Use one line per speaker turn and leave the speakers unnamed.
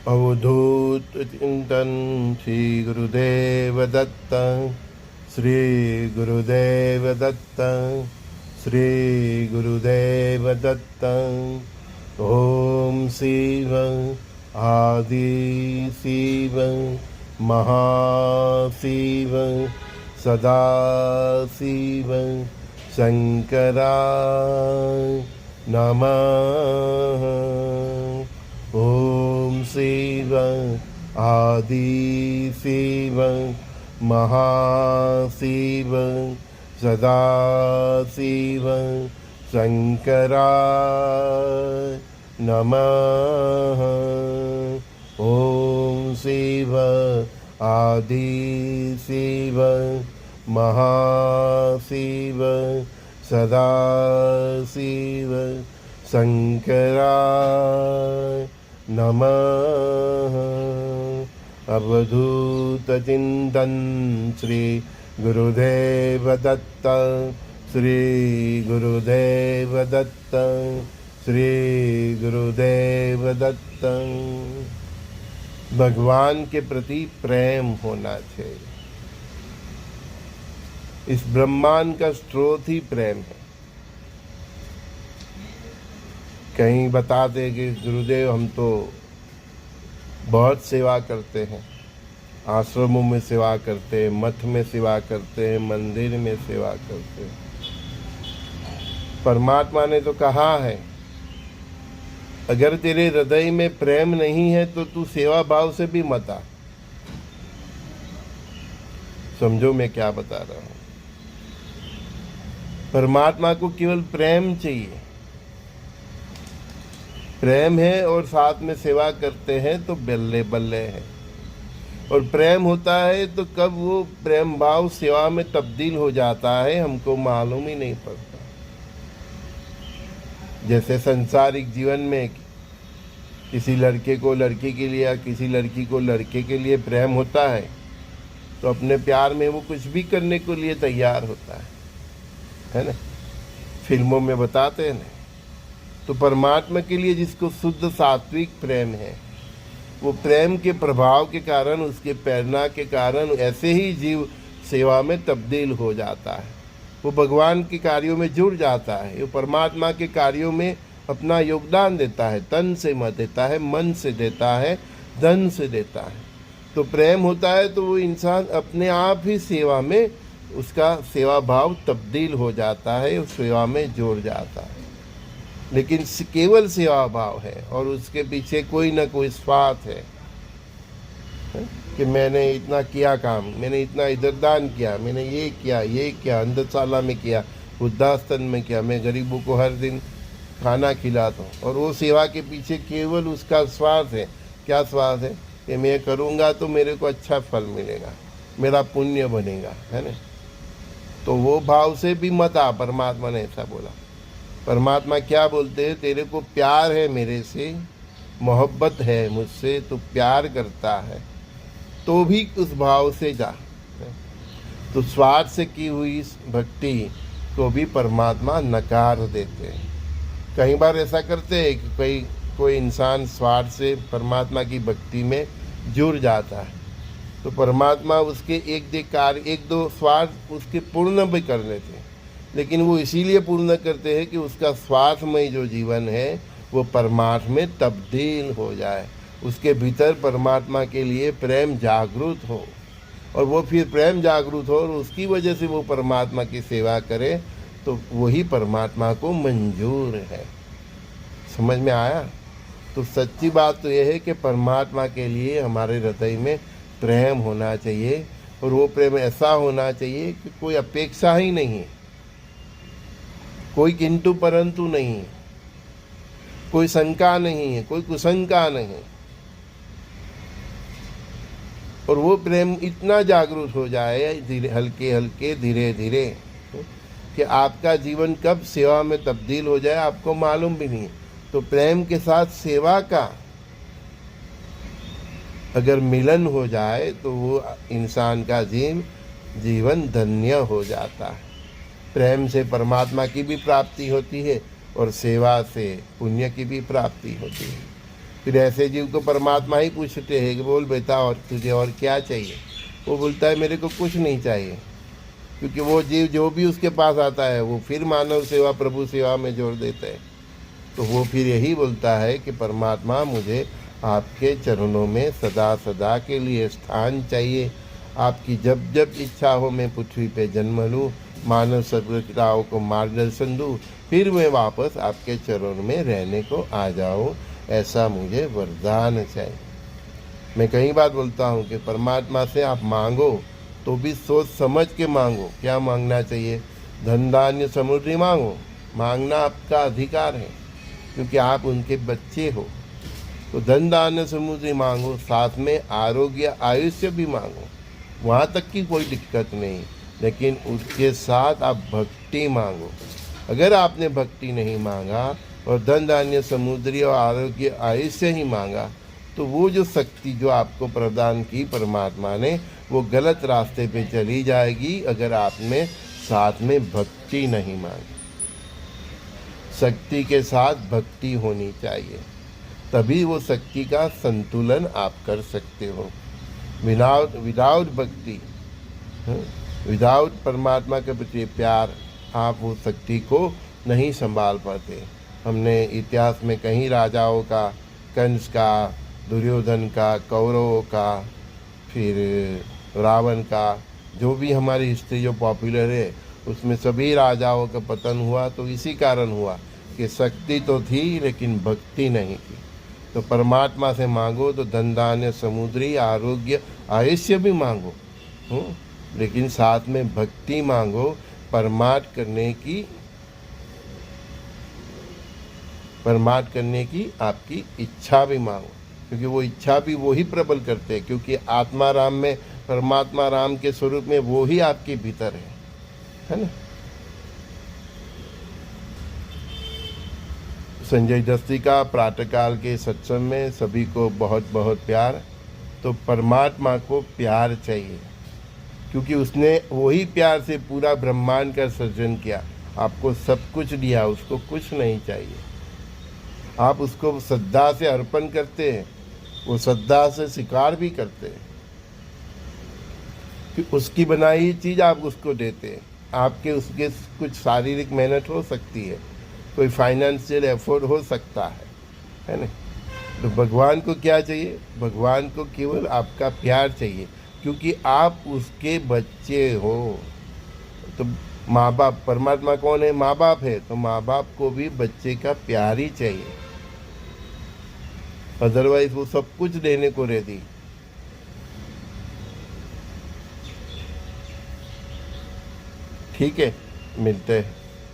अवधूत चिंतन श्री गुरुदेव दत्त, श्री गुरुदेव दत्त, श्री गुरुदेव दत्त। ओम शिव आदि शिव महाशिव सदा शिव शंकराय नमः। ओम शिव आदि शिव महाशिव सदा शिव शंकराय नमः। ओम शिव आदि शिव महाशिव सदा शिव शंकराय नमः। अवधूत चिंतन श्री गुरुदेव दत्त, श्री गुरुदेव दत्त, श्री गुरुदेव दत्त। भगवान के प्रति प्रेम होना चाहिए। इस ब्रह्मांड का स्रोत ही प्रेम है। कहीं बताते कि गुरुदेव हम तो बहुत सेवा करते हैं, आश्रमों में सेवा करते हैं, मठ में सेवा करते हैं, मंदिर में सेवा करते हैं। परमात्मा ने तो कहा है, अगर तेरे हृदय में प्रेम नहीं है तो तू सेवा भाव से भी मत आ। समझो मैं क्या बता रहा हूं। परमात्मा को केवल प्रेम चाहिए। प्रेम है और साथ में सेवा करते हैं तो बल्ले बल्ले है। और प्रेम होता है तो कब वो प्रेम भाव सेवा में तब्दील हो जाता है हमको मालूम ही नहीं पड़ता। जैसे सांसारिक जीवन में किसी लड़के को लड़की के लिए या किसी लड़की को लड़के के लिए प्रेम होता है तो अपने प्यार में वो कुछ भी करने के लिए तैयार होता है ना। फिल्मों में बताते हैं ना। तो परमात्मा के लिए जिसको शुद्ध सात्विक प्रेम है, वो प्रेम के प्रभाव के कारण, उसके प्रेरणा के कारण ऐसे ही जीव सेवा में तब्दील हो जाता है। वो भगवान के कार्यों में जुड़ जाता है। वो परमात्मा के कार्यों में अपना योगदान देता है। तन से मत देता है, मन से देता है, धन से देता है। तो प्रेम होता है तो वो इंसान अपने आप ही सेवा में, उसका सेवा भाव तब्दील हो जाता है, उस सेवा में जुड़ जाता है। लेकिन केवल सेवा भाव है और उसके पीछे कोई ना कोई स्वार्थ है कि मैंने इतना किया काम, मैंने इतना इधर दान किया, मैंने ये किया, अंधशाला में किया, वृद्धाश्रम में किया, मैं गरीबों को हर दिन खाना खिलाता हूँ। और वो सेवा के पीछे केवल उसका स्वार्थ है। क्या स्वार्थ है? कि मैं करूँगा तो मेरे को अच्छा फल मिलेगा, मेरा पुण्य बनेगा, है ना। तो वो भाव से भी मत आ। परमात्मा ने ऐसा बोला। परमात्मा क्या बोलते हैं? तेरे को प्यार है मेरे से, मोहब्बत है मुझसे, तो प्यार करता है तो भी उस भाव से जा। तो स्वार्थ से की हुई भक्ति को भी परमात्मा नकार देते हैं। कई बार ऐसा करते हैं कि कोई इंसान स्वार्थ से परमात्मा की भक्ति में जुड़ जाता है तो परमात्मा उसके एक दो स्वार्थ उसके पूर्ण भी कर लेते हैं। लेकिन वो इसीलिए पूर्ण करते हैं कि उसका स्वार्थमय जो जीवन है वो परमात्मा में तब्दील हो जाए, उसके भीतर परमात्मा के लिए प्रेम जागृत हो और वो फिर प्रेम जागृत हो और उसकी वजह से वो परमात्मा की सेवा करे तो वही परमात्मा को मंजूर है। समझ में आया? तो सच्ची बात तो यह है कि परमात्मा के लिए हमारे हृदय में प्रेम होना चाहिए और वो प्रेम ऐसा होना चाहिए कि कोई अपेक्षा ही नहीं, कोई किंतु परंतु नहीं, कोई शंका नहीं है, कोई कुशंका नहीं। और वो प्रेम इतना जागरूक हो जाए धीरे हल्के हल्के धीरे धीरे कि आपका जीवन कब सेवा में तब्दील हो जाए आपको मालूम भी नहीं। तो प्रेम के साथ सेवा का अगर मिलन हो जाए तो वो इंसान का जीवन धन्य हो जाता है। प्रेम से परमात्मा की भी प्राप्ति होती है और सेवा से पुण्य की भी प्राप्ति होती है। फिर ऐसे जीव को परमात्मा ही पूछते हैं कि बोल बेटा और तुझे और क्या चाहिए। वो बोलता है मेरे को कुछ नहीं चाहिए, क्योंकि वो जीव जो भी उसके पास आता है वो फिर मानव सेवा प्रभु सेवा में जोड़ देता है। तो वो फिर यही बोलता है कि परमात्मा मुझे आपके चरणों में सदा सदा के लिए स्थान चाहिए। आपकी जब जब इच्छा हो मैं पृथ्वी पे जन्म लूँ, मानव सभ्यताओं को मार्गदर्शन दूँ, फिर मैं वापस आपके चरणों में रहने को आ जाऊँ, ऐसा मुझे वरदान चाहिए। मैं कई बार बोलता हूँ कि परमात्मा से आप मांगो तो भी सोच समझ के मांगो। क्या मांगना चाहिए? धन धान्य समृद्धि मांगो, मांगना आपका अधिकार है क्योंकि आप उनके बच्चे हो। तो धन धान्य समृद्धि मांगो, साथ में आरोग्य आयुष्य भी मांगो, वहाँ तक की कोई दिक्कत नहीं, लेकिन उसके साथ आप भक्ति मांगो। अगर आपने भक्ति नहीं मांगा और धन धान्य समुद्री और आरोग्य आयुष्य ही मांगा, तो वो जो शक्ति जो आपको प्रदान की परमात्मा ने, वो गलत रास्ते पे चली जाएगी अगर आपने साथ में भक्ति नहीं मांगी। शक्ति के साथ भक्ति होनी चाहिए, तभी वो शक्ति का संतुलन आप कर सकते हो। विदाउट भक्ति, विदाउट परमात्मा के प्रति प्यार, आप वो शक्ति को नहीं संभाल पाते। हमने इतिहास में कई राजाओं का, कंस का, दुर्योधन का, कौरवों का, फिर रावण का, जो भी हमारी हिस्ट्री जो पॉपुलर है उसमें सभी राजाओं का पतन हुआ। तो इसी कारण हुआ कि शक्ति तो थी लेकिन भक्ति नहीं थी। तो परमात्मा से मांगो तो धन धान्य समुद्री आरोग्य आयुष्य भी मांगो, लेकिन साथ में भक्ति मांगो। परमार्थ करने की आपकी इच्छा भी मांगो, क्योंकि वो इच्छा भी वो ही प्रबल करते हैं, क्योंकि आत्मा राम में, परमात्मा राम के स्वरूप में वो ही आपके भीतर है ना। संजय दस्ती का प्रातःकाल के सत्संग में सभी को बहुत बहुत प्यार। तो परमात्मा को प्यार चाहिए, क्योंकि उसने वही प्यार से पूरा ब्रह्मांड का सृजन किया, आपको सब कुछ दिया, उसको कुछ नहीं चाहिए। आप उसको श्रद्धा से अर्पण करते हैं, वो श्रद्धा से स्वीकार भी करते हैं कि उसकी बनाई चीज़ आप उसको देते हैं। आपके उसके कुछ शारीरिक मेहनत हो सकती है, कोई फाइनेंशियल एफर्ट हो सकता है ना। तो भगवान को क्या चाहिए? भगवान को केवल आपका प्यार चाहिए, क्योंकि आप उसके बच्चे हो। तो माँ बाप, परमात्मा कौन है? माँ बाप है। तो माँ बाप को भी बच्चे का प्यार ही चाहिए, अदरवाइज वो सब कुछ देने को रेडी। ठीक है, मिलते हैं।